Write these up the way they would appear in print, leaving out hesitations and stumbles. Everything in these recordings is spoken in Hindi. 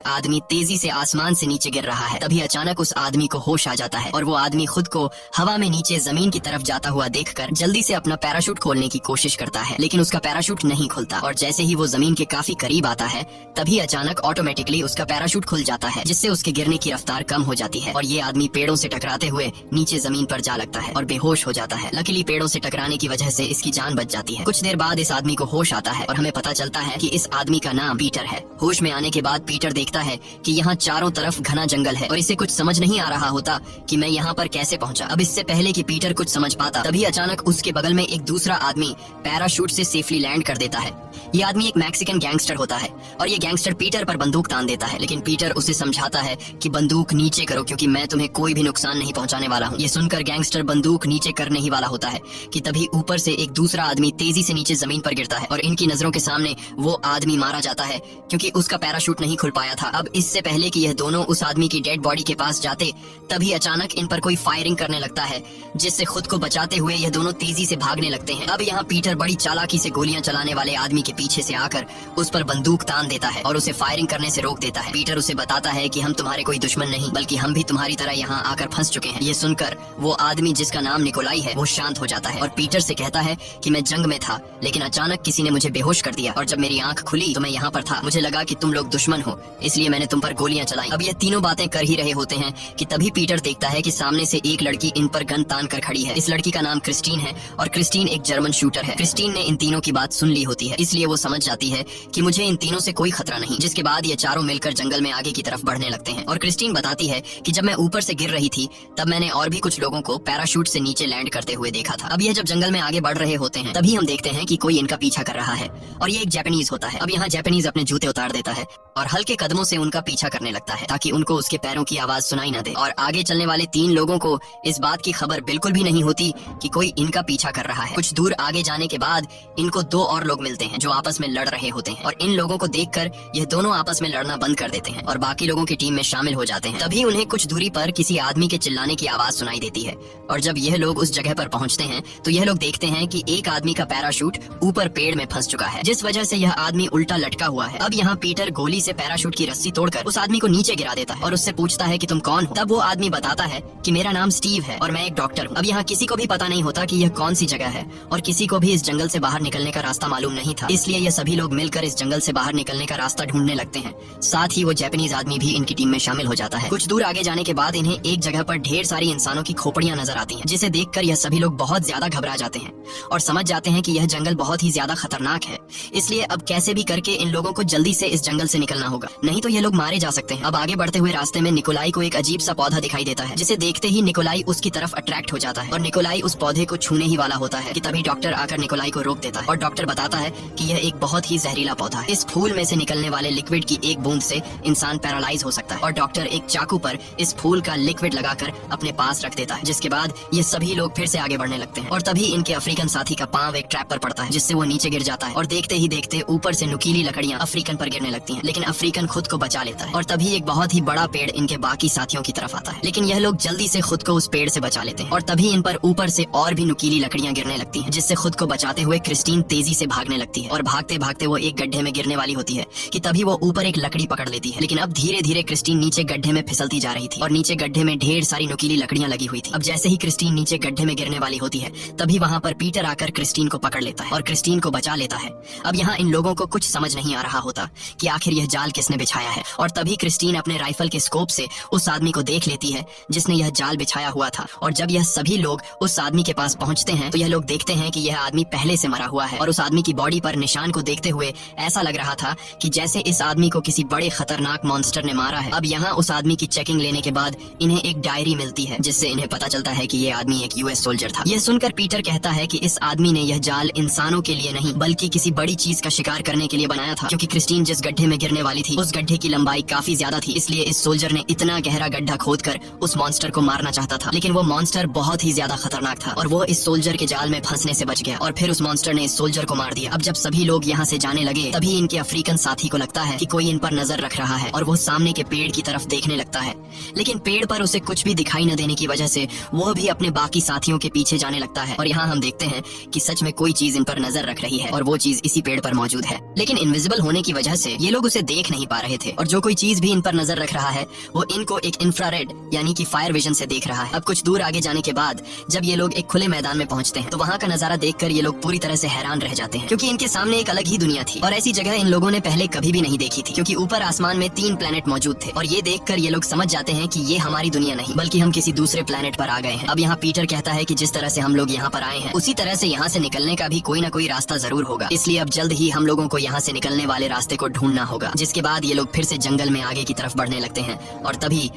आदमी तेजी से आसमान से नीचे गिर रहा है। तभी अचानक उस आदमी को होश आ जाता है और वो आदमी खुद को हवा में नीचे जमीन की तरफ जाता हुआ देखकर जल्दी से अपना पैराशूट खोलने की कोशिश करता है, लेकिन उसका पैराशूट नहीं खुलता। और जैसे ही वो जमीन के काफी करीब आता है तभी अचानक ऑटोमेटिकली उसका पैराशूट खुल जाता है, जिससे उसके गिरने की रफ्तार कम हो जाती है और ये आदमी पेड़ों से टकराते हुए नीचे जमीन पर जा लगता है और बेहोश हो जाता है। लकीली पेड़ों से टकराने की वजह से इसकी जान बच जाती है। कुछ देर बाद इस आदमी को होश आता है और हमें पता चलता है कि इस आदमी का नाम पीटर है। होश में आने के बाद पीटर देखता है कि यहाँ चारों तरफ घना जंगल है और इसे कुछ समझ नहीं आ रहा होता कि मैं यहाँ पर कैसे पहुँचा। अब इससे पहले कि पीटर कुछ समझ पाता तभी अचानक उसके बगल में एक दूसरा आदमी पैराशूट से सेफली लैंड कर देता है। ये आदमी एक मैक्सिकन गैंगस्टर होता है और ये गैंगस्टर पीटर पर बंदूक तान देता है, लेकिन पीटर उसे समझाता है कि बंदूक नीचे करो क्योंकि मैं तुम्हें कोई भी नुकसान नहीं पहुंचाने वाला हूँ। ये सुनकर गैंगस्टर बंदूक नीचे करने ही वाला होता है कि तभी ऊपर से एक दूसरा आदमी तेजी से नीचे जमीन पर गिरता है और इनकी नजरों के सामने वो आदमी मारा जाता है क्योंकि उसका पैराशूट नहीं खुल पाया था। अब इससे पहले कि यह दोनों उस आदमी की डेड बॉडी के पास जाते तभी अचानक इन पर कोई फायरिंग करने लगता है, जिससे खुद को बचाते हुए यह दोनों तेजी से भागने लगते हैं। अब यहाँ पीटर बड़ी चालाकी से गोलियां चलाने वाले आदमी के पीछे से आकर उस पर बंदूक तान देता है और उसे फायरिंग करने से रोक देता है। पीटर उसे बताता है कि हम तुम्हारे कोई दुश्मन नहीं बल्कि हम भी तुम्हारी तरह यहाँ आकर फंस चुके हैं। ये सुनकर वो आदमी जिसका नाम निकोलाई है वो शांत हो जाता है और पीटर से कहता है कि मैं जंग में था लेकिन अचानक किसी ने मुझे बेहोश कर दिया और जब मेरी आंख खुली तो मैं यहाँ पर था। मुझे लगा कि तुम लोग दुश्मन हो इसलिए मैंने तुम पर गोलियां चलाई। अब ये तीनों बातें कर ही रहे होते हैं कि तभी पीटर देखता है कि सामने से एक लड़की इन पर गन तान कर खड़ी है। इस लड़की का नाम क्रिस्टीन है और क्रिस्टीन एक जर्मन शूटर है। क्रिस्टीन ने इन तीनों की बात सुन ली होती है इसलिए वो समझ जाती है कि मुझे इन तीनों से कोई खतरा नहीं, जिसके बाद ये चारों मिलकर जंगल में आगे की तरफ बढ़ने लगते हैं। और क्रिस्टीन बताती है कि जब मैं ऊपर से गिर रही थी तब मैंने और भी कुछ लोगों को पैराशूट से नीचे लैंड करते हुए देखा था। अब ये जब जंगल में आगे बढ़ रहे होते हैं तभी हम देखते हैं कि कोई इनका पीछा कर रहा है और ये एक जापानीज होता है। अब यहाँ जापानीज अपने जूते उतार देता है और हल्के कदमों से उनका पीछा करने लगता है ताकि उनको उसके पैरों की आवाज सुनाई न दे। और आगे चलने वाले तीन लोगों को इस बात की खबर बिल्कुल भी नहीं होती कि कोई इनका पीछा कर रहा है। कुछ दूर आगे जाने के बाद इनको दो और लोग मिलते हैं जो आपस में लड़ रहे होते हैं और इन लोगों को देखकर यह दोनों आपस में लड़ना बंद कर देते हैं और बाकी लोगों की टीम में शामिल हो जाते हैं। तभी उन्हें कुछ दूरी पर किसी आदमी के चिल्लाने की आवाज सुनाई देती है और जब यह लोग उस जगह पर पहुंचते हैं तो यह लोग देखते हैं कि एक आदमी का पैराशूट ऊपर पेड़ में फंस चुका है, जिस वजह से यह आदमी उल्टा लटका हुआ है। अब यहाँ पीटर गोली से पैराशूट की रस्सी तोड़कर उस आदमी को नीचे गिरा देता है और उससे पूछता है कि तुम कौन हो। तब वो आदमी बताता है कि मेरा नाम स्टीव है और मैं एक डॉक्टर हूँ। अब यहाँ किसी को भी पता नहीं होता कि यह कौन सी जगह है और किसी को भी इस जंगल से बाहर निकलने का रास्ता मालूम नहीं था, इसलिए ये सभी लोग मिलकर इस जंगल से बाहर निकलने का रास्ता ढूंढने लगते हैं। साथ ही वो जापानीज आदमी भी इनकी टीम में शामिल हो जाता है। कुछ दूर आगे जाने के बाद इन्हें एक जगह पर ढेर सारी इंसानों की खोपड़ियां नजर आती हैं, जिसे देखकर यह सभी लोग बहुत ज्यादा घबरा जाते हैं और समझ जाते हैं कि यह जंगल बहुत ही ज्यादा खतरनाक है, इसलिए अब कैसे भी करके इन लोगों को जल्दी से इस जंगल से निकलना होगा, नहीं तो ये लोग मारे जा सकते हैं। अब आगे बढ़ते हुए रास्ते में निकोलाई को एक अजीब सा पौधा दिखाई देता है, जिसे देखते ही निकोलाई उसकी तरफ अट्रैक्ट हो जाता है और निकोलाई उस पौधे को छूने ही वाला होता है कि तभी डॉक्टर आकर निकोलाई को रोक देता है और डॉक्टर बताता है कि यह एक बहुत ही जहरीला पौधा है। इस फूल में से निकलने वाले लिक्विड की एक बूंद से इंसान पैरालाइज हो सकता है और डॉक्टर एक चाकू पर इस फूल का लिक्विड लगाकर अपने पास रख देता है, जिसके बाद ये सभी लोग फिर से आगे बढ़ने लगते हैं और तभी इनके अफ्रीकन साथी का पांव एक ट्रैप पर पड़ता है, जिससे वो नीचे गिर जाता है और देखते ही देखते ऊपर से नुकीली लकड़ियां अफ्रीकन पर गिरने लगती हैं, लेकिन अफ्रीकन खुद को बचा लेता है और तभी एक बहुत ही बड़ा पेड़ इनके बाकी साथियों की तरफ आता है, लेकिन यह लोग जल्दी से खुद को उस पेड़ से बचा लेते हैं और तभी इन पर ऊपर से और भी नुकीली लकड़ियां गिरने लगती हैं, जिससे खुद को बचाते हुए क्रिस्टीन तेजी से भागने लगती है और भागते भागते वो एक गड्ढे में गिरने वाली होती है कि तभी वो ऊपर एक लकड़ी पकड़ लेती है, लेकिन अब धीरे धीरे क्रिस्टीन नीचे गड्ढे में फिसलती जा रही थी और नीचे गड्ढे में ढेर सारी नुकीली लकड़ियां लगी हुई थी। अब जैसे ही क्रिस्टीन नीचे गड्ढे में गिरने वाली होती है तभी वहाँ पर पीटर आकर क्रिस्टीन को पकड़ लेता है और क्रिस्टीन को बचा लेता है। अब यहाँ इन लोगों को कुछ समझ नहीं आ रहा होता कि आखिर यह जाल किसने बिछाया है और तभी क्रिस्टीन अपने राइफल के स्कोप से उस आदमी को देख लेती है जिसने यह जाल बिछाया हुआ था और जब यह सभी लोग उस आदमी के पास पहुंचते हैं तो यह लोग देखते हैं कि यह आदमी पहले से मरा हुआ है और उस आदमी की बॉडी पर निशान को देखते हुए ऐसा लग रहा था कि जैसे इस आदमी को किसी बड़े खतरनाक मॉन्स्टर ने मारा है। अब यहाँ उस आदमी की चेकिंग लेने के बाद इन्हें एक डायरी मिलती है जिससे इन्हें पता चलता है कि ये आदमी एक यूएस सोल्जर था। यह सुनकर पीटर कहता है कि इस आदमी ने यह जाल इंसानों के लिए नहीं बल्कि किसी बड़ी चीज का शिकार करने के लिए बनाया था, क्योंकि क्रिस्टीन जिस गड्ढे में गिरने वाली थी उस गड्ढे की लंबाई काफी ज्यादा थी, इसलिए इस सोल्जर ने इतना गहरा गड्ढा खोदकर उस मॉन्स्टर को मारना चाहता था, लेकिन वो मॉन्स्टर बहुत ही ज्यादा खतरनाक था और वो इस सोल्जर के जाल में फंसने से बच गया और फिर उस मॉन्स्टर ने इस सोल्जर को मार दिया। अब जब सभी लोग यहाँ से जाने लगे तभी इनके अफ्रीकन साथी को लगता है कि कोई इन पर नजर रख रहा है और वो सामने के पेड़ की तरफ देखने लगता है, लेकिन पेड़ पर उसे कुछ भी दिखाई न देने की वजह से वो भी अपने बाकी साथियों के पीछे जाने लगता है और यहाँ हम देखते हैं कि सच में कोई चीज इन पर नजर रख रही है और वो चीज इसी पेड़ पर मौजूद है, लेकिन इनविजिबल होने की वजह से ये लोग उसे देख नहीं पा रहे थे और जो कोई चीज भी इन पर नजर रख रहा है वो इनको एक इंफ्रारेड यानी कि फायर विजन से देख रहा है। अब कुछ दूर आगे जाने के बाद जब ये लोग एक खुले मैदान में पहुंचते हैं तो वहाँ का नजारा देखकर ये लोग पूरी तरह से हैरान रह जाते हैं, क्योंकि इनके सामने एक अलग ही दुनिया थी और ऐसी जगह इन लोगों ने पहले कभी भी नहीं देखी थी, क्योंकि ऊपर आसमान में 3 प्लेनेट मौजूद थे और ये देखकर ये लोग समझ जाते हैं कि ये हमारी दुनिया नहीं बल्कि हम किसी दूसरे प्लेनेट पर आ गए हैं। अब यहाँ पीटर कहता है कि जिस तरह से हम लोग यहाँ पर आए हैं उसी तरह से यहाँ से निकलने का भी कोई ना कोई रास्ता जरूर होगा, इसलिए अब जल्द ही हम लोगों को यहाँ से निकलने वाले रास्ते को ढूंढना होगा। जिसके बाद ये लोग फिर से जंगल में आगे की तरफ बढ़ने लगते हैं और तभी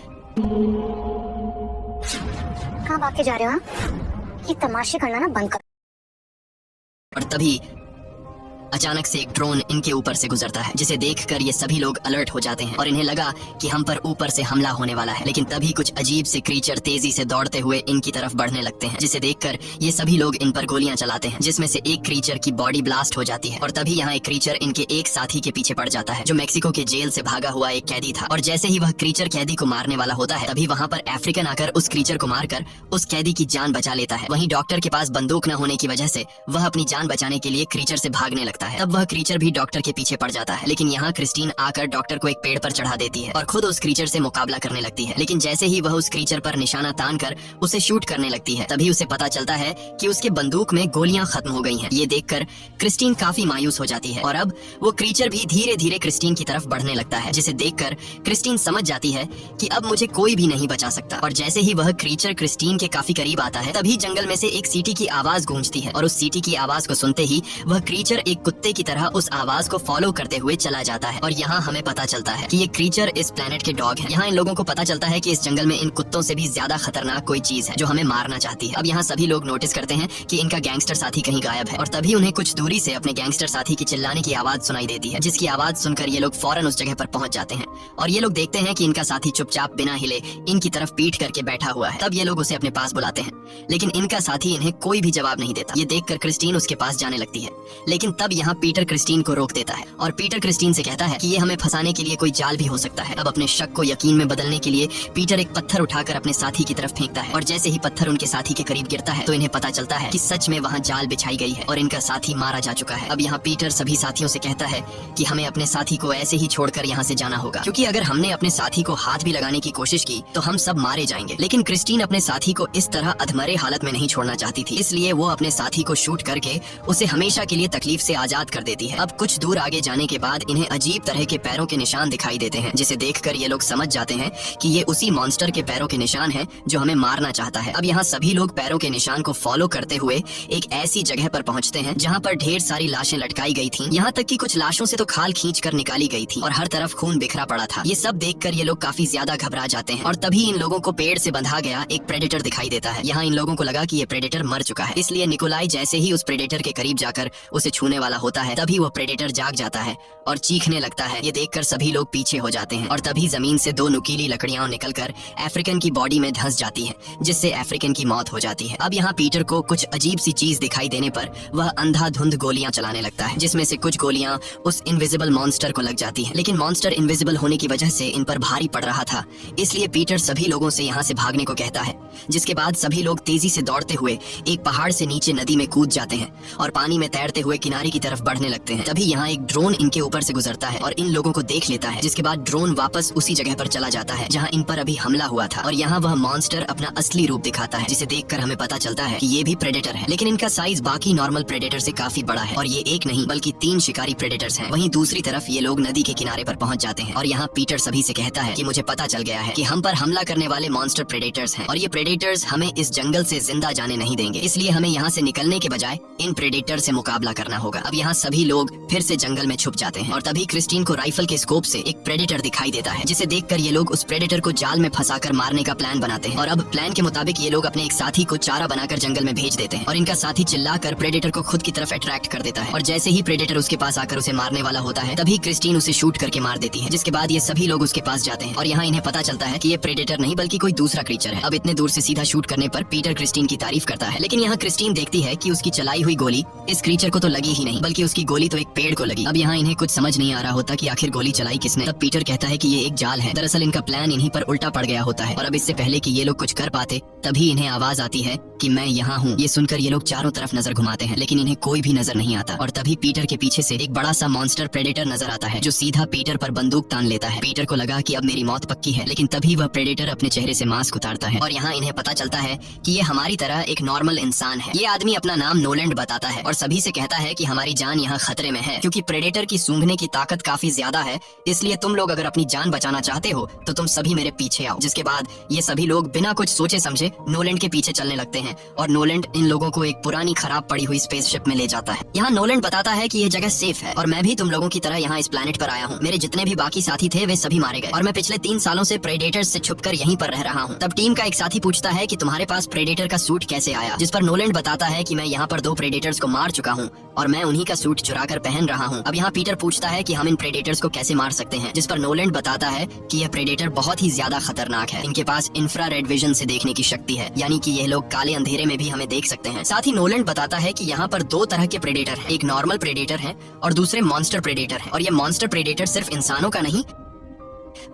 कहाँ भाग के जा रहे हो? ये तमाशे करना ना बंद करो। और तभी अचानक से एक ड्रोन इनके ऊपर से गुजरता है, जिसे देखकर ये सभी लोग अलर्ट हो जाते हैं और इन्हें लगा कि हम पर ऊपर से हमला होने वाला है। लेकिन तभी कुछ अजीब से क्रीचर तेजी से दौड़ते हुए इनकी तरफ बढ़ने लगते हैं, जिसे देखकर ये सभी लोग इन पर गोलियां चलाते हैं, जिसमें से एक क्रीचर की बॉडी ब्लास्ट हो जाती है। और तभी यहाँ एक क्रीचर इनके एक साथी के पीछे पड़ जाता है जो मेक्सिको के जेल से भागा हुआ एक कैदी था। और जैसे ही वह क्रीचर कैदी को मारने वाला होता है तभी वहाँ पर अफ्रीकन आकर उस क्रीचर को मारकर उस कैदी की जान बचा लेता है। वहीं डॉक्टर के पास बंदूक न होने की वजह से वह अपनी जान बचाने के लिए क्रीचर से भागने लगता है। तब वह क्रीचर भी डॉक्टर के पीछे पड़ जाता है, लेकिन यहाँ क्रिस्टीन आकर डॉक्टर को एक पेड़ पर चढ़ा देती है और खुद उस क्रीचर से मुकाबला करने लगती है। लेकिन जैसे ही वह उस क्रीचर पर निशाना तानकर उसे शूट करने लगती है तभी उसे पता चलता है कि उसके बंदूक में गोलियां खत्म हो गई हैं। ये देखकर क्रिस्टीन काफी मायूस हो जाती है और अब वो क्रीचर भी धीरे धीरे क्रिस्टीन की तरफ बढ़ने लगता है, जिसे देखकर क्रिस्टीन समझ जाती है कि अब मुझे कोई भी नहीं बचा सकता। और जैसे ही वह क्रीचर क्रिस्टीन के काफी करीब आता है तभी जंगल में से एक सीटी की आवाज गूंजती है और उस सीटी की आवाज को सुनते ही वह क्रीचर एक कुत्ते की तरह उस आवाज को फॉलो करते हुए चला जाता है। और यहाँ हमें पता चलता है कि ये क्रीचर इस प्लेनेट के डॉग हैं। यहाँ इन लोगों को पता चलता है कि इस जंगल में इन कुत्तों से भी ज्यादा खतरनाक कोई चीज है जो हमें मारना चाहती है। अब यहाँ सभी लोग नोटिस करते हैं कि इनका गैंगस्टर साथी कहीं गायब है और तभी उन्हें कुछ दूरी से अपने गैंगस्टर साथी की चिल्लाने की आवाज सुनाई देती है, जिसकी आवाज सुनकर ये लोग फौरन उस जगह पर पहुंच जाते हैं और ये लोग देखते हैं कि इनका साथी चुपचाप बिना हिले इनकी तरफ पीठ करके बैठा हुआ है। तब ये लोग उसे अपने पास बुलाते हैं, लेकिन इनका साथी इन्हें कोई भी जवाब नहीं देता। ये देखकर क्रिस्टीन उसके पास जाने लगती है, लेकिन तब यहाँ पीटर क्रिस्टीन को रोक देता है और पीटर क्रिस्टीन से कहता है कि ये हमें फंसाने के लिए कोई जाल भी हो सकता है। अब अपने शक को यकीन में बदलने के लिए पीटर एक पत्थर उठाकर अपने साथी की तरफ फेंकता है और जैसे ही पत्थर उनके साथी के करीब गिरता है तो इन्हें पता चलता है कि सच में वहाँ जाल बिछाई गई है और इनका साथी मारा जा चुका है। अब यहाँ पीटर सभी साथियों से कहता है कि हमें अपने साथी को ऐसे ही छोड़कर यहाँ से जाना होगा, क्योंकि अगर हमने अपने साथी को हाथ भी लगाने की कोशिश की तो हम सब मारे जाएंगे। लेकिन क्रिस्टीन अपने साथी को इस तरह अधमरे हालत में नहीं छोड़ना चाहती थी, इसलिए वो अपने साथी को शूट करके उसे हमेशा के लिए तकलीफ से आजाद कर देती है। अब कुछ दूर आगे जाने के बाद इन्हें अजीब तरह के पैरों के निशान दिखाई देते हैं, जिसे देखकर ये लोग समझ जाते हैं कि ये उसी मॉन्स्टर के पैरों के निशान हैं जो हमें मारना चाहता है। अब यहाँ सभी लोग पैरों के निशान को फॉलो करते हुए एक ऐसी जगह पर पहुंचते हैं जहाँ पर ढेर सारी लाशें लटकाई गई थीं, यहाँ तक कि कुछ लाशों से तो खाल खींचकर निकाली गई थी और हर तरफ खून बिखरा पड़ा था। ये सब देखकर ये लोग काफी ज्यादा घबरा जाते हैं और तभी इन लोगों को पेड़ से बंधा गया एक प्रेडेटर दिखाई देता है। यहाँ इन लोगों को लगा कि ये प्रेडेटर मर चुका है, इसलिए निकोलाई जैसे ही उस प्रेडेटर के करीब जाकर उसे छूने वाला होता है तभी वो प्रेडेटर जाग जाता है और चीखने लगता है। ये देखकर सभी लोग पीछे हो जाते हैं और तभी जमीन से 2 नुकीली लकड़ियां निकलकर अफ्रीकन की बॉडी में धंस जाती है, जिससे अफ्रीकन की मौत हो जाती है। अब यहाँ पीटर को कुछ अजीब सी चीज दिखाई देने पर वह अंधाधुंध गोलियां चलाने लगता है, जिसमें से कुछ गोलियां उस इनविजिबल मॉन्स्टर को लग जाती है। लेकिन मॉन्स्टर इनविजिबल होने की वजह से इन पर भारी पड़ रहा था, इसलिए पीटर सभी लोगों से यहाँ से भागने को कहता है। जिसके बाद सभी लोग तेजी से दौड़ते हुए एक पहाड़ से नीचे नदी में कूद जाते हैं और पानी में तैरते हुए किनारे की तरफ बढ़ने लगते हैं। तभी यहाँ एक ड्रोन इनके ऊपर से गुजरता है और इन लोगों को देख लेता है, जिसके बाद ड्रोन वापस उसी जगह पर चला जाता है जहाँ इन पर अभी हमला हुआ था और यहाँ वह मॉन्स्टर अपना असली रूप दिखाता है, जिसे देखकर हमें पता चलता है कि ये भी प्रेडेटर है, लेकिन इनका साइज बाकी नॉर्मल प्रेडेटर से काफी बड़ा है और ये एक नहीं बल्कि 3 शिकारी प्रेडेटर्स हैं। वहीं दूसरी तरफ ये लोग नदी के किनारे पर पहुंच जाते हैं और यहाँ पीटर सभी से कहता है कि मुझे पता चल गया है कि हम पर हमला करने वाले मॉन्स्टर प्रेडेटर्स हैं और ये प्रेडेटर्स हमें इस जंगल से जिंदा जाने नहीं देंगे, इसलिए हमें यहाँ से निकलने के बजाय इन प्रेडेटर से मुकाबला करना होगा। अब यहाँ सभी लोग फिर से जंगल में छुप जाते हैं और तभी क्रिस्टीन को राइफल के स्कोप से एक प्रेडेटर दिखाई देता है, जिसे देखकर ये लोग उस प्रेडेटर को जाल में फंसाकर मारने का प्लान बनाते हैं। और अब प्लान के मुताबिक ये लोग अपने एक साथी को चारा बनाकर जंगल में भेज देते हैं और इनका साथी चिल्लाकर प्रेडेटर को खुद की तरफ अट्रैक्ट कर देता है और जैसे ही प्रेडेटर उसके पास आकर उसे मारने वाला होता है तभी क्रिस्टीन उसे शूट करके मार देती है, जिसके बाद ये सभी लोग उसके पास जाते हैं और यहाँ इन्हें पता चलता है कि ये प्रेडेटर नहीं बल्कि कोई दूसरा क्रीचर है। अब इतने दूर से सीधा शूट करने पर पीटर क्रिस्टीन की तारीफ करता है, लेकिन यहाँ क्रिस्टीन देखती है कि उसकी चलाई हुई गोली इस क्रीचर को तो लगी ही नहीं बल्कि उसकी गोली तो एक पेड़ को लगी। अब यहाँ इन्हें कुछ समझ नहीं आ रहा होता कि आखिर गोली चलाई किसने। तब पीटर कहता है कि ये एक जाल है, दरअसल इनका प्लान इन्हीं पर उल्टा पड़ गया होता है और अब इससे पहले कि ये लोग कुछ कर पाते तभी इन्हें आवाज आती है कि मैं यहाँ हूँ। ये सुनकर ये लोग चारों तरफ नजर घुमाते हैं, लेकिन इन्हें कोई भी नजर नहीं आता। और तभी पीटर के पीछे से एक बड़ा सा मॉन्स्टर प्रेडेटर नजर आता है, जो सीधा पीटर पर बंदूक तान लेता है। पीटर को लगा कि अब मेरी मौत पक्की है, लेकिन तभी वह प्रेडेटर अपने चेहरे से मास्क उतारता है और यहाँ इन्हें पता चलता है कि ये हमारी तरह एक नॉर्मल इंसान है। ये आदमी अपना नाम नोलैंड बताता है और सभी से कहता है कि हमारी जान यहाँ खतरे में है, क्योंकि प्रेडेटर की सूंघने की ताकत काफी ज्यादा है। इसलिए तुम लोग अगर अपनी जान बचाना चाहते हो तो तुम सभी मेरे पीछे आओ। जिसके बाद ये सभी लोग बिना कुछ सोचे समझे नोलैंड के पीछे चलने लगते हैं और नोलैंड इन लोगों को एक पुरानी खराब पड़ी हुई स्पेसशिप में ले जाता है। यहाँ नोलैंड बताता है कि यह जगह सेफ है और मैं भी तुम लोगों की तरह यहाँ इस प्लेनेट पर आया हूँ। मेरे जितने भी बाकी साथी थे वे सभी मारे गए और मैं पिछले 3 सालों से प्रेडेटर्स से छुपकर यहीं पर रह रहा हूँ। तब टीम का एक साथी पूछता है कि तुम्हारे पास प्रेडेटर का सूट कैसे आया, जिस पर नोलैंड बताता है कि मैं यहाँ पर 2 प्रेडेटर्स को मार चुका हूँ और मैं उन्हीं का सूट चुरा कर पहन रहा हूँ। अब यहाँ पीटर पूछता है कि हम इन प्रेडेटर्स को कैसे मार सकते हैं, जिस पर नोलैंड बताता है कि यह प्रेडेटर बहुत ही ज्यादा खतरनाक है। इनके पास इंफ्रारेड विजन से देखने की शक्ति है, यानी कि यह लोग काले अंधेरे में भी हमें देख सकते हैं। साथ ही नोलैंड बताता है कि यहाँ पर 2 तरह के प्रेडेटर हैं, एक नॉर्मल प्रेडेटर है और दूसरे मॉन्स्टर प्रेडेटर है। और ये मॉन्स्टर प्रेडेटर सिर्फ इंसानों का नहीं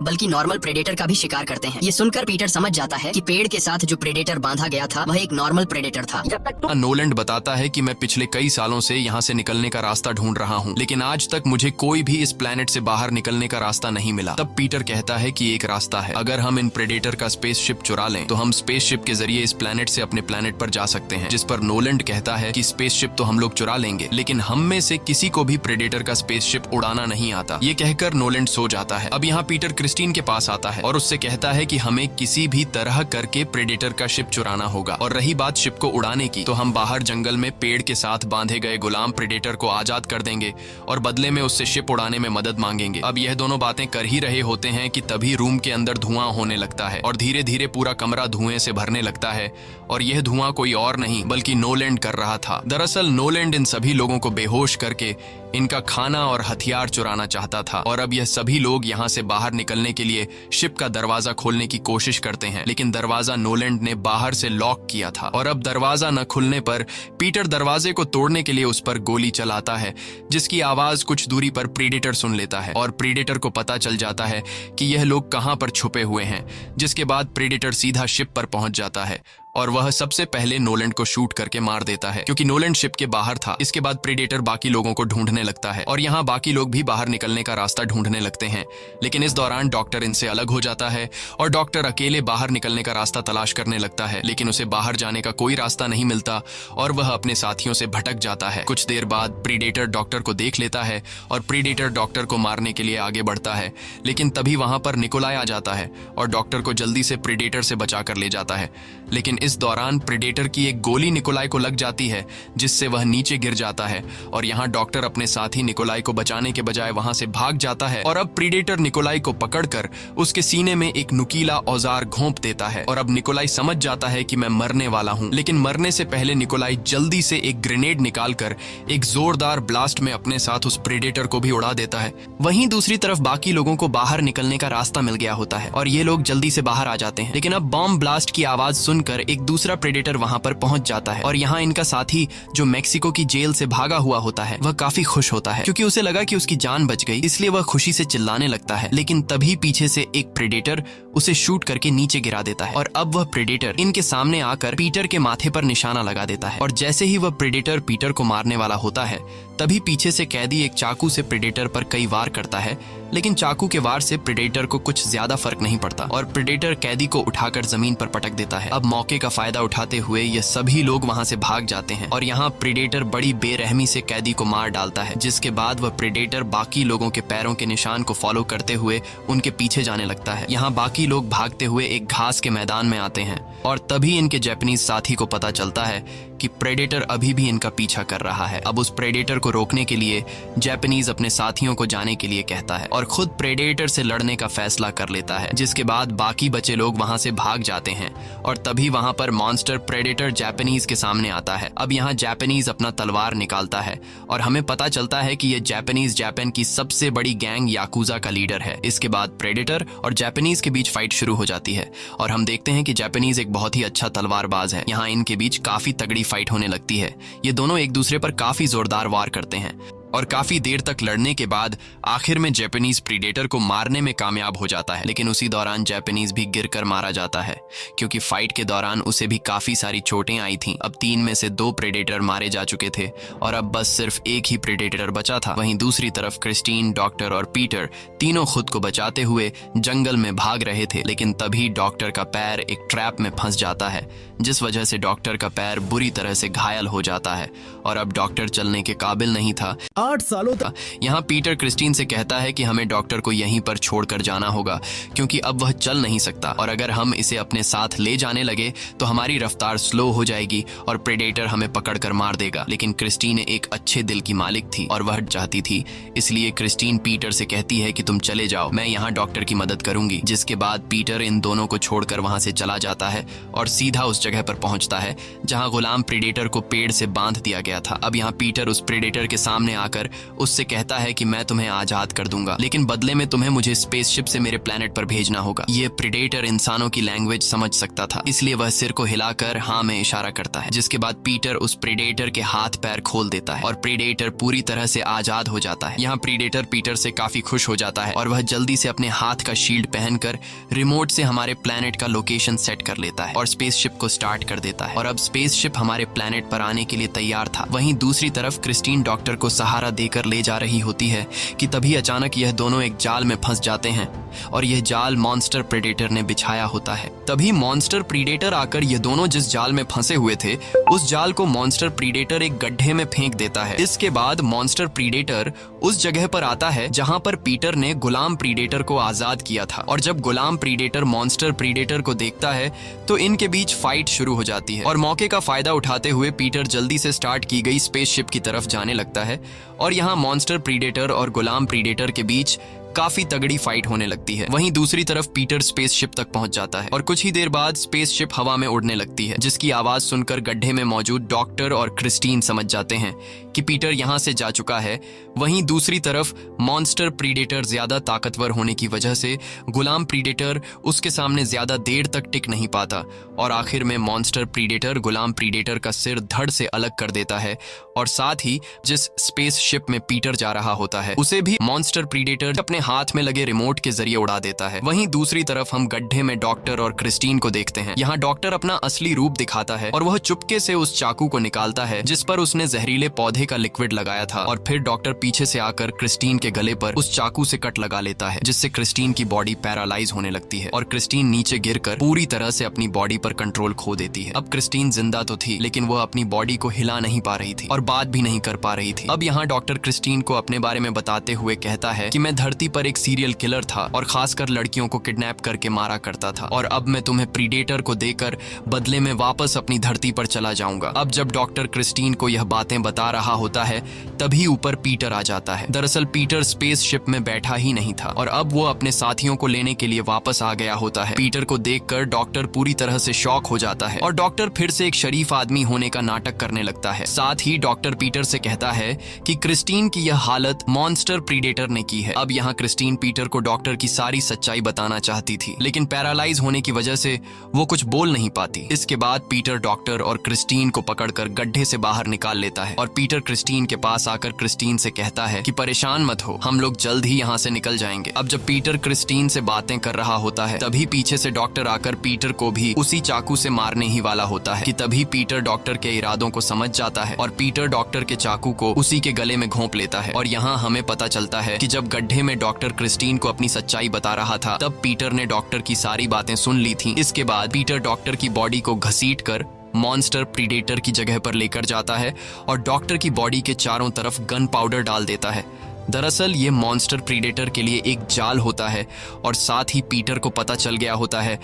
बल्कि नॉर्मल प्रेडेटर का भी शिकार करते हैं। ये सुनकर पीटर समझ जाता है कि पेड़ के साथ जो प्रेडेटर बांधा गया था वह एक नॉर्मल प्रेडेटर था। नोलैंड बताता है कि मैं पिछले कई सालों से यहाँ से निकलने का रास्ता ढूंढ रहा हूँ, लेकिन आज तक मुझे कोई भी इस प्लेनेट से बाहर निकलने का रास्ता नहीं मिला। तब पीटर कहता है कि एक रास्ता है, अगर हम इन प्रेडेटर का स्पेसशिप चुरा लें तो हम स्पेसशिप के जरिए इस प्लेनेट से अपने प्लेनेट पर जा सकते हैं। जिस पर नोलैंड कहता है कि स्पेसशिप तो हम लोग चुरा लेंगे, लेकिन हम में से किसी को भी प्रेडेटर का स्पेसशिप उड़ाना नहीं आता। ये कहकर नोलैंड सो जाता है। अब यहाँ पीटर क्रिस्टीन के पास आता है और उससे कहता है कि हमें किसी भी तरह करके प्रेडेटर का शिप चुराना होगा। और रही बात शिप को उड़ाने की, तो हम बाहर जंगल में पेड़ के साथ बांधे गए गुलाम प्रेडेटर को आजाद कर देंगे और बदले में उससे शिप उड़ाने में मदद मांगेंगे। अब यह दोनों बातें कर ही रहे होते हैं कि तभी रूम के अंदर धुआं होने लगता है और धीरे धीरे पूरा कमरा धुएं से भरने लगता है। और यह धुआं कोई और नहीं बल्कि नोलैंड कर रहा था। दरअसल नोलैंड इन सभी लोगों को बेहोश करके इनका खाना और हथियार चुराना चाहता था। और अब यह सभी लोग यहाँ से बाहर निकलने के लिए शिप का दरवाजा खोलने की कोशिश करते हैं, लेकिन दरवाजा नोलैंड ने बाहर से लॉक किया था। और अब दरवाजा न खुलने पर पीटर दरवाजे को तोड़ने के लिए उस पर गोली चलाता है, जिसकी आवाज कुछ दूरी पर प्रेडेटर सुन लेता है और प्रेडेटर को पता चल जाता है कि यह लोग कहां पर छुपे हुए हैं। जिसके बाद प्रेडेटर सीधा शिप पर पहुंच जाता है और वह सबसे पहले नोलैंड को शूट करके मार देता है, क्योंकि नोलैंड शिप के बाहर था। इसके बाद प्रेडेटर बाकी लोगों को ढूंढने लगता है और यहाँ बाकी लोग भी बाहर निकलने का रास्ता ढूंढने लगते हैं। लेकिन इस दौरान डॉक्टर इनसे अलग हो जाता है और डॉक्टर अकेले बाहर निकलने का रास्ता तलाश करने लगता है, लेकिन उसे बाहर जाने का कोई रास्ता नहीं मिलता और वह अपने साथियों से भटक जाता है। कुछ देर बाद प्रेडेटर डॉक्टर को देख लेता है और प्रेडेटर डॉक्टर को मारने के लिए आगे बढ़ता है, लेकिन तभी वहां पर निकोलाई आ जाता है और डॉक्टर को जल्दी से प्रेडेटर से बचा कर ले जाता है। लेकिन इस दौरान प्रेडेटर की एक गोली निकोलाई को लग जाती है, जिससे वह नीचे गिर जाता है और यहाँ डॉक्टर अपने साथी निकोलाई को बचाने के बजाय वहां से भाग जाता है। और अब प्रेडेटर निकोलाई को पकड़कर उसके सीने में एक नुकीला औजार घोंप देता है और अब निकोलाई समझ जाता है कि मैं मरने वाला हूँ। लेकिन मरने से पहले निकोलाई जल्दी से एक ग्रेनेड निकालकर एक जोरदार ब्लास्ट में अपने साथ उस प्रेडेटर को भी उड़ा देता है। वहीं दूसरी तरफ बाकी लोगों को बाहर निकलने का रास्ता मिल गया होता है और ये लोग जल्दी से बाहर आ जाते हैं। लेकिन अब बॉम्ब ब्लास्ट की आवाज सुनकर एक दूसरा प्रेडेटर वहां पर पहुंच जाता है और यहाँ इनका साथी जो मेक्सिको की जेल से भागा हुआ होता है वह काफी खुश होता है, क्योंकि उसे लगा कि उसकी जान बच गई, इसलिए वह खुशी से चिल्लाने लगता है। लेकिन तभी पीछे से एक प्रेडेटर उसे शूट करके नीचे गिरा देता है और अब वह प्रेडेटर इनके सामने आकर पीटर के माथे पर निशाना लगा देता है। और जैसे ही वह प्रेडेटर पीटर को मारने वाला होता है, तभी पीछे से कैदी एक चाकू से प्रेडेटर पर कई वार करता है, लेकिन चाकू के वार से प्रेडेटर को कुछ ज्यादा फर्क नहीं पड़ता और प्रेडेटर कैदी को उठाकर जमीन पर पटक देता है। अब मौके का फायदा उठाते हुए ये सभी लोग वहां से भाग जाते हैं और यहाँ प्रेडेटर बड़ी बेरहमी से कैदी को मार डालता है, जिसके बाद वह प्रेडेटर बाकी लोगों के पैरों के निशान को फॉलो करते हुए उनके पीछे जाने लगता है। यहाँ बाकी लोग भागते हुए एक घास के मैदान में आते हैं और तभी इनके जापानीज साथी को पता चलता है कि प्रेडेटर अभी भी इनका पीछा कर रहा है। अब उस प्रेडेटर को रोकने के लिए जापानीज अपने साथियों को जाने के लिए कहता है और खुद प्रेडेटर से लड़ने का फैसला कर लेता है, जिसके बाद बाकी बचे लोग वहां से भाग जाते हैं और तभी वहां पर मॉन्स्टर प्रेडेटर जापानीज के सामने आता है। अब यहाँ जापानीज अपना तलवार निकालता है और हमें पता चलता है कि ये जापानीज जापान की सबसे बड़ी गैंग याकुजा का लीडर है। इसके बाद प्रेडेटर और जापानीज के बीच फाइट शुरू हो जाती है और हम देखते हैं कि जापानीज एक बहुत ही अच्छा तलवारबाज है। यहाँ इनके बीच काफी तगड़ी फाइट होने लगती है। ये दोनों एक दूसरे पर काफी जोरदार वार करते हैं। और काफी देर तक लड़ने के बाद आखिर में जापानीज प्रीडेटर को मारने में कामयाब हो जाता है। लेकिन उसी दौरान जापानीज भी गिरकर मारा जाता है क्योंकि फाइट के दौरान उसे भी काफी सारी चोटें आई थीं। अब 3 में से 2 प्रेडेटर मारे जा चुके थे और अब बस सिर्फ एक ही प्रेडेटर बचा था। वहीं दूसरी तरफ क्रिस्टीन, डॉक्टर और पीटर तीनों खुद को बचाते हुए जंगल में भाग रहे थे। लेकिन तभी डॉक्टर का पैर एक ट्रैप में फंस जाता है, जिस वजह से डॉक्टर का पैर बुरी तरह से घायल हो जाता है और अब डॉक्टर चलने के काबिल नहीं था। 8 सालों तक यहाँ पीटर क्रिस्टीन से कहता है कि हमें डॉक्टर को यहीं पर छोड़कर जाना होगा क्योंकि अब वह चल नहीं सकता और अगर हम इसे अपने साथ ले जाने लगे तो हमारी रफ्तार स्लो हो जाएगी और प्रेडेटर हमें पकड़कर मार देगा। लेकिन क्रिस्टीन एक अच्छे दिल की मालिक थी और वह चाहती थी, इसलिए क्रिस्टीन पीटर से कहती है कि तुम चले जाओ, मैं यहाँ डॉक्टर की मदद करूंगी। जिसके बाद पीटर इन दोनों को छोड़कर वहां से चला जाता है और सीधा उस जगह पर पहुंचता है जहां गुलाम प्रेडेटर को पेड़ से बांध दिया गया था। अब यहाँ पीटर उस प्रेडेटर के सामने आकर उससे कहता है कि मैं तुम्हें आजाद कर दूंगा, लेकिन बदले में तुम्हें मुझे स्पेसशिप से मेरे प्लेनेट पर भेजना होगा। ये प्रेडेटर इंसानों की लैंग्वेज समझ सकता था, इसलिए वह सिर को हिलाकर हाँ में इशारा करता है। जिसके बाद पीटर उस प्रेडेटर के हाथ पैर खोल देता है और प्रेडेटर पूरी तरह से आजाद हो जाता है। यहाँ प्रेडेटर पीटर से काफी खुश हो जाता है और वह जल्दी से अपने हाथ का शील्ड पहनकर रिमोट से हमारे प्लेनेट का लोकेशन सेट कर लेता है और स्पेसशिप को स्टार्ट कर देता है और अब स्पेसशिप हमारे प्लेनेट पर आने के लिए तैयार था। वहीं दूसरी तरफ क्रिस्टीन डॉक्टर को सहारा देकर ले जा रही होती है कि तभी अचानक यह दोनों एक जाल में फंस जाते हैं और यह जाल मॉन्स्टर प्रेडेटर ने बिछाया होता है। तभी मॉन्स्टर प्रेडेटर आकर ये दोनों जिस जाल में फंसे हुए थे उस जाल को मॉन्स्टर प्रेडेटर एक गड्ढे में फेंक देता है। इसके बाद मॉन्स्टर प्रेडेटर उस जगह पर आता है जहां पर पीटर ने गुलाम प्रेडेटर को आजाद किया था और जब गुलाम प्रेडेटर मॉन्स्टर प्रेडेटर को देखता है तो इनके बीच फाइट शुरू हो जाती है और मौके का फायदा उठाते हुए पीटर जल्दी से स्टार्ट की गई स्पेसशिप की तरफ जाने लगता है और यहाँ मॉन्स्टर प्रेडेटर और गुलाम प्रेडेटर के बीच काफी तगड़ी फाइट होने लगती है। वहीं दूसरी तरफ पीटर स्पेसशिप तक पहुंच जाता है और कुछ ही देर बाद स्पेसशिप हवा में उड़ने लगती है, जिसकी आवाज सुनकर गड्ढे में मौजूद डॉक्टर और क्रिस्टीन समझ जाते हैं कि पीटर यहां से जा चुका है। वहीं दूसरी तरफ मॉन्स्टर प्रेडेटर ज्यादा ताकतवर होने की वजह से गुलाम प्रेडेटर उसके सामने ज्यादा देर तक टिक नहीं पाता और आखिर में मॉन्स्टर प्रेडेटर गुलाम प्रेडेटर का सिर धड़ से अलग कर देता है और साथ ही जिस स्पेसशिप में पीटर जा रहा होता है उसे भी मॉन्स्टर प्रेडेटर अपने हाथ में लगे रिमोट के जरिए उड़ा देता है। वहीं दूसरी तरफ हम गड्ढे में डॉक्टर और क्रिस्टीन को देखते हैं। यहाँ डॉक्टर अपना असली रूप दिखाता है और वह चुपके से उस चाकू को निकालता है जिस पर उसने जहरीले पौधे का लिक्विड लगाया था और फिर डॉक्टर पीछे से आकर क्रिस्टीन के गले पर उस चाकू से कट लगा लेता है, जिससे क्रिस्टीन की बॉडी पैरालाइज होने लगती है और क्रिस्टीन नीचे गिरकर पूरी तरह से अपनी बॉडी पर कंट्रोल खो देती है। अब क्रिस्टीन जिंदा तो थी लेकिन वह अपनी बॉडी को हिला नहीं पा रही थी और बात भी नहीं कर पा रही थी। अब यहाँ डॉक्टर क्रिस्टीन को अपने बारे में बताते हुए कहता है कि मैं धरती पर एक सीरियल किलर था और खासकर लड़कियों को किडनैप करके मारा करता था और अब मैं तुम्हें प्रेडेटर को देकर बदले में वापस अपनी धरती पर चला जाऊंगा। अब जब डॉक्टर क्रिस्टीन को यह बातें बता रहा होता है तभी ऊपर पीटर आ जाता है। दरअसल पीटर स्पेसशिप में बैठा ही नहीं था और अब वो अपने साथियों को लेने के लिए वापस आ गया होता है। पीटर को देखकर डॉक्टर पूरी तरह से शॉक हो जाता है और डॉक्टर फिर से एक शरीफ आदमी होने का नाटक करने लगता है। साथ ही डॉक्टर पीटर से कहता है कि क्रिस्टीन की यह हालत मॉन्स्टर प्रेडेटर ने की है। अब यहाँ क्रिस्टीन पीटर को डॉक्टर की सारी सच्चाई बताना चाहती थी लेकिन पैरालाइज होने की वजह से वो कुछ बोल नहीं पाती। इसके बाद पीटर डॉक्टर और क्रिस्टीन को पकड़कर गड्ढे से बाहर निकाल लेता है और पीटर क्रिस्टीन के पास आकर क्रिस्टीन से कहता है कि परेशान मत हो, हम लोग जल्द ही यहाँ से निकल जाएंगे। अब जब पीटर क्रिस्टीन से बातें कर रहा होता है तभी पीछे से डॉक्टर आकर पीटर को भी उसी चाकू से मारने ही वाला होता है कि तभी पीटर डॉक्टर के इरादों को समझ जाता है और पीटर डॉक्टर के चाकू को उसी के गले में घोंप लेता है। और यहाँ हमें पता चलता है कि जब गड्ढे में डॉक्टर क्रिस्टीन को अपनी सच्चाई बता रहा था तब पीटर ने डॉक्टर की सारी बातें सुन ली थी। इसके बाद पीटर डॉक्टर की बॉडी को घसीटकर मॉन्स्टर प्रेडेटर की जगह पर लेकर जाता है और डॉक्टर की बॉडी के चारों तरफ गन पाउडर डाल देता है। दरअसल ये मॉन्स्टर प्रेडेटर के लिए एक जाल होता है और साथ ही पीटर को पता चल गया होता है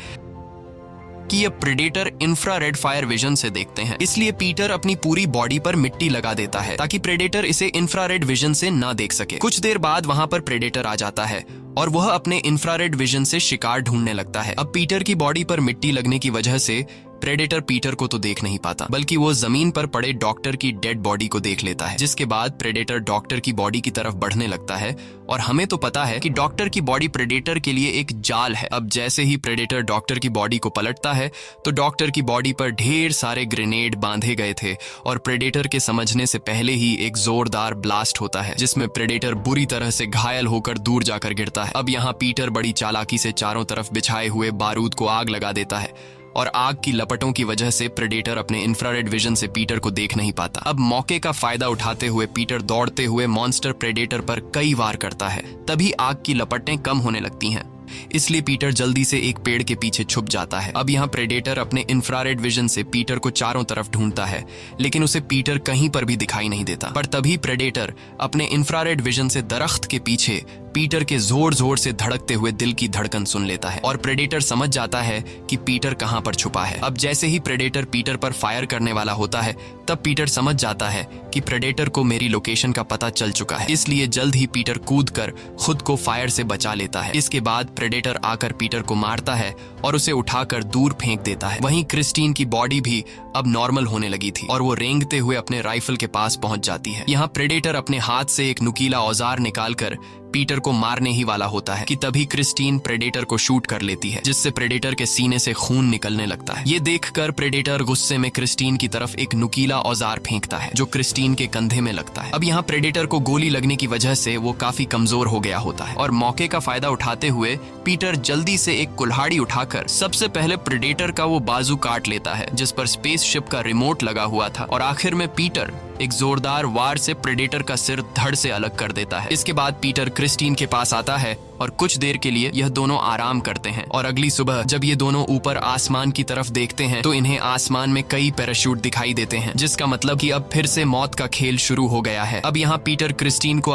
कि ये प्रेडेटर इंफ्रारेड फायर विजन से देखते हैं, इसलिए पीटर अपनी पूरी बॉडी पर मिट्टी लगा देता है ताकि प्रेडेटर इसे इंफ्रारेड विजन से ना देख सके। कुछ देर बाद वहां पर प्रेडेटर आ जाता है और वह अपने इंफ्रारेड विजन से शिकार ढूंढने लगता है। अब पीटर की बॉडी पर मिट्टी लगने की वजह से प्रेडेटर पीटर को तो देख नहीं पाता, बल्कि वो जमीन पर पड़े डॉक्टर की डेड बॉडी को देख लेता है, जिसके बाद प्रेडेटर डॉक्टर की बॉडी की तरफ बढ़ने लगता है। और हमें तो पता है कि डॉक्टर की बॉडी प्रेडेटर के लिए एक जाल है। अब जैसे ही प्रेडेटर डॉक्टर की बॉडी को पलटता है तो डॉक्टर की बॉडी पर ढेर सारे ग्रेनेड बांधे गए थे और प्रेडेटर के समझने से पहले ही एक जोरदार ब्लास्ट होता है, जिसमें प्रेडेटर बुरी तरह से घायल होकर दूर जाकर गिरता है। अब यहाँ पीटर बड़ी चालाकी से चारों तरफ बिछाए हुए बारूद को आग लगा देता है और आग की लपटों की वजह से प्रेडेटर अपने इंफ्रारेड विजन से पीटर को देख नहीं पाता। अब मौके का फायदा उठाते हुए पीटर दौड़ते हुए मॉन्स्टर प्रेडेटर पर कई वार करता है। तभी आग की लपटें कम होने लगती हैं, इसलिए पीटर जल्दी से एक पेड़ के पीछे छुप जाता है। अब यहाँ प्रेडेटर अपने इंफ्रारेड विजन से पीटर को चारों तरफ ढूंढता है, लेकिन उसे पीटर कहीं पर भी दिखाई नहीं देता। पर तभी प्रेडेटर अपने इंफ्रारेड विजन से दरख्त के पीछे पीटर के जोर जोर से धड़कते हुए दिल की धड़कन सुन लेता है और प्रेडेटर समझ जाता है कि पीटर कहां पर छुपा है। अब जैसे ही प्रेडेटर पीटर पर फायर करने वाला होता है, तब पीटर समझ जाता है कि प्रेडेटर को मेरी लोकेशन का पता चल चुका है, इसलिए जल्द ही पीटर कूदकर खुद को फायर से बचा लेता है। इसके बाद प्रेडेटर आकर पीटर को मारता है और उसे उठाकर दूर फेंक देता है। वहीं क्रिस्टीन की बॉडी भी अब नॉर्मल होने लगी थी और वो रेंगते हुए अपने राइफल के पास पहुंच जाती है। यहाँ प्रेडेटर अपने हाथ से एक नुकीला औजार निकालकर पीटर को मारने ही वाला होता है कि तभी क्रिस्टीन प्रेडेटर को शूट कर लेती है, जिससे प्रेडेटर के सीने से खून निकलने लगता है। ये देखकर प्रेडेटर गुस्से में क्रिस्टीन की तरफ एक नुकीला औजार फेंकता है, जो क्रिस्टीन के कंधे में लगता है। अब यहाँ प्रेडेटर को गोली लगने की वजह से वो काफी कमजोर हो गया होता है और मौके का फायदा उठाते हुए पीटर जल्दी से एक कुल्हाड़ी उठाकर सबसे पहले प्रेडेटर का वो बाजू काट लेता है, जिस पर स्पेसशिप का रिमोट लगा हुआ था। और आखिर में पीटर एक जोरदार वार से प्रेडेटर का सिर धड़ से अलग कर देता है। इसके बाद पीटर क्रिस्टीन के पास आता है और कुछ देर के लिए यह दोनों आराम करते हैं। और अगली सुबह जब ये दोनों ऊपर आसमान की तरफ देखते हैं तो इन्हें आसमान में कई पैराशूट दिखाई देते हैं, जिसका मतलब कि अब फिर से मौत का खेल शुरू हो गया है। अब यहाँ पीटर क्रिस्टीन को